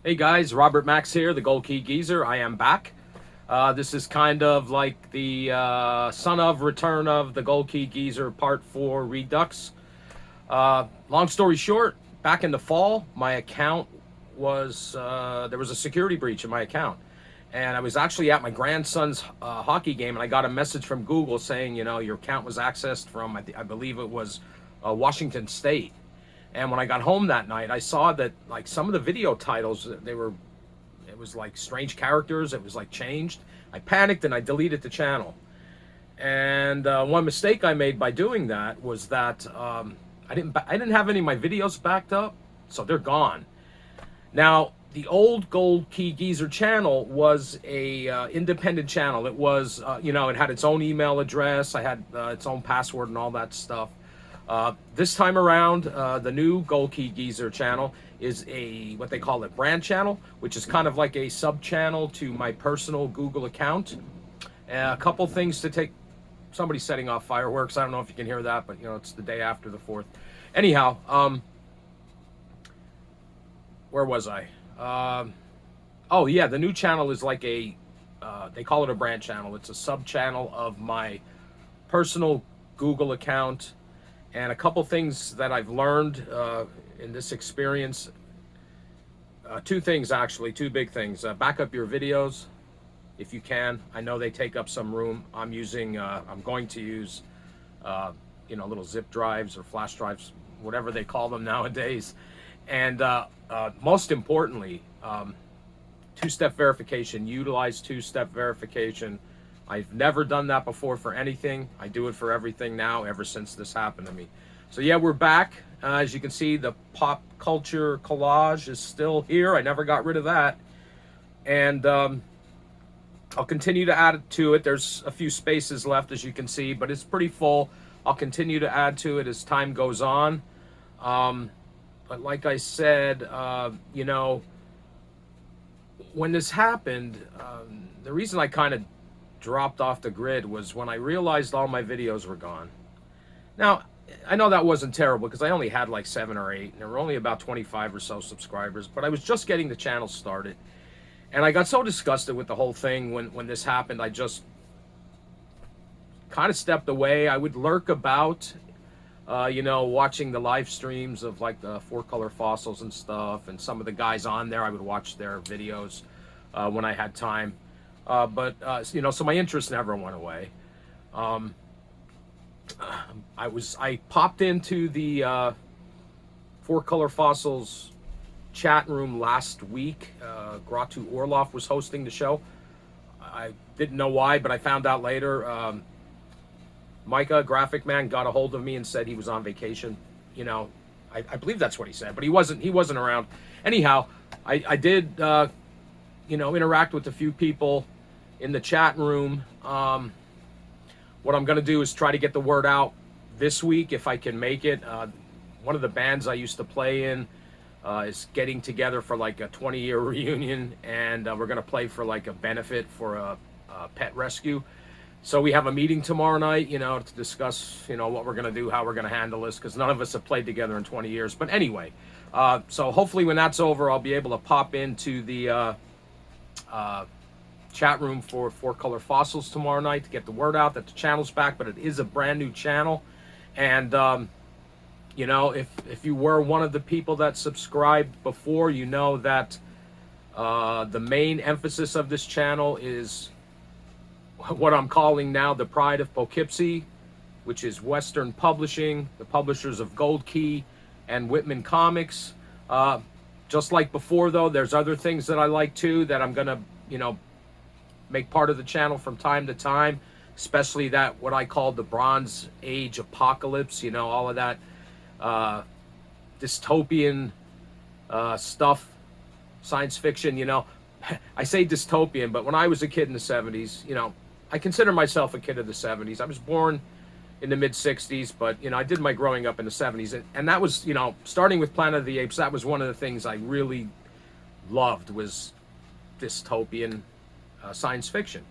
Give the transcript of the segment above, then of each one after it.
Hey guys, Robert Max here, the Gold Key Geezer. I am back. This is kind of like the son of return of the Gold Key Geezer Part 4 Redux. Long story short, back in the fall, my account was, there was a security breach in my account. And I was actually at my grandson's hockey game, and I got a message from Google saying, you know, your account was accessed from, I believe it was Washington State. And when I got home that night, I saw that like some of the video titles, it was like strange characters. It was like changed. I panicked and I deleted the channel. And one mistake I made by doing that was that I didn't have any of my videos backed up, so they're gone. Now, the old Gold Key Geezer channel was a independent channel. It was, you know, it had its own email address. I had its own password and all that stuff. This time around, the new Gold Key Geezer channel is what they call a brand channel, which is kind of like a sub channel to my personal Google account. A couple things to take. Somebody's setting off fireworks. I don't know if you can hear that, but you know, it's the day after the 4th. Anyhow, where was I? Oh yeah, the new channel is like they call it a brand channel. It's a sub channel of my personal Google account. And a couple things that I've learned in this experience, two things actually, two big things. Back up your videos if you can. I know they take up some room. I'm going to use, you know, little zip drives or flash drives, whatever they call them nowadays. And most importantly, two-step verification. Utilize two-step verification. I've never done that before for anything. I do it for everything now, ever since this happened to me. So yeah, we're back. As you can see, the pop culture collage is still here. I never got rid of that. And I'll continue to add to it. There's a few spaces left, as you can see, but it's pretty full. I'll continue to add to it as time goes on. But like I said, you know, when this happened, the reason I kind of dropped off the grid was when I realized all my videos were gone. Now, I know that wasn't terrible because I only had like 7 or 8 and there were only about 25 or so subscribers, but I was just getting the channel started. And I got so disgusted with the whole thing when this happened, I just kind of stepped away. I would lurk about, you know, watching the live streams of like the 4Color Fossils and stuff, and some of the guys on there, I would watch their videos when I had time. You know, so my interest never went away. I popped into the 4Color Fossils chat room last week. Gratu Orlov was hosting the show. I didn't know why, but I found out later. Micah, Graphic Man, got a hold of me and said he was on vacation. You know, I believe that's what he said, but he wasn't around. Anyhow, I did, you know, interact with a few people in the chat room. What I'm going to do is try to get the word out this week if I can make it. One of the bands I used to play in is getting together for like a 20-year reunion, and we're going to play for like a benefit for a pet rescue. So we have a meeting tomorrow night, you know, to discuss, you know, what we're going to do, how we're going to handle this, because none of us have played together in 20 years. But anyway, so hopefully when that's over, I'll be able to pop into the chat room for 4Color Fossils tomorrow night to get the word out that the channel's back, but it is a brand new channel. And you know, if you were one of the people that subscribed before, you know that the main emphasis of this channel is what I'm calling now the Pride of Poughkeepsie, which is Western Publishing, the publishers of Gold Key and Whitman Comics. Just like before, though, there's other things that I like too that I'm gonna, you know, make part of the channel from time to time, especially that what I call the Bronze Age apocalypse, you know, all of that dystopian stuff, science fiction, you know. I say dystopian, but when I was a kid in the 70s, you know, I consider myself a kid of the 70s. I was born in the mid 60s, but you know, I did my growing up in the 70s, and that was, you know, starting with Planet of the Apes, that was one of the things I really loved, was dystopian science fiction.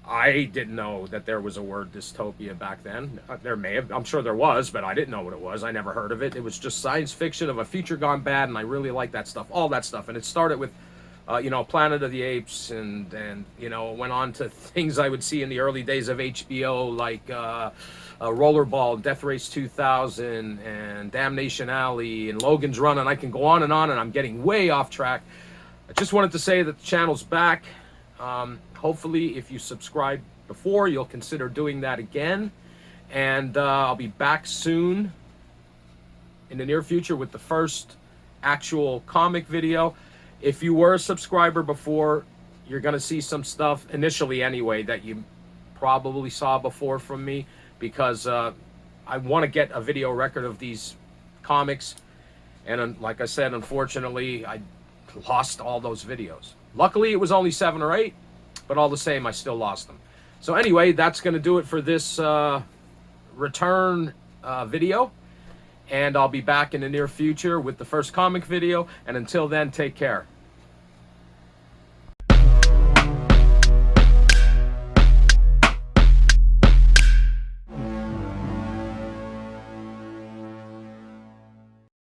I didn't know that there was a word dystopia back then. There may have, I'm sure there was, but I didn't know what it was. I never heard of it. It was just science fiction of a future gone bad, and I really like that stuff, all that stuff. And it started with, Planet of the Apes, and went on to things I would see in the early days of HBO, like Rollerball, Death Race 2000, and Damnation Alley, and Logan's Run, and I can go on, and I'm getting way off track. I just wanted to say that the channel's back. Hopefully, if you subscribed before, you'll consider doing that again. And I'll be back soon in the near future with the first actual comic video. If you were a subscriber before, you're going to see some stuff, initially anyway, that you probably saw before from me, because I want to get a video record of these comics. And like I said, unfortunately, I lost all those videos. Luckily, it was only 7 or 8. But all the same, I still lost them. So anyway, that's going to do it for this return video. And I'll be back in the near future with the first comic video. And until then, take care.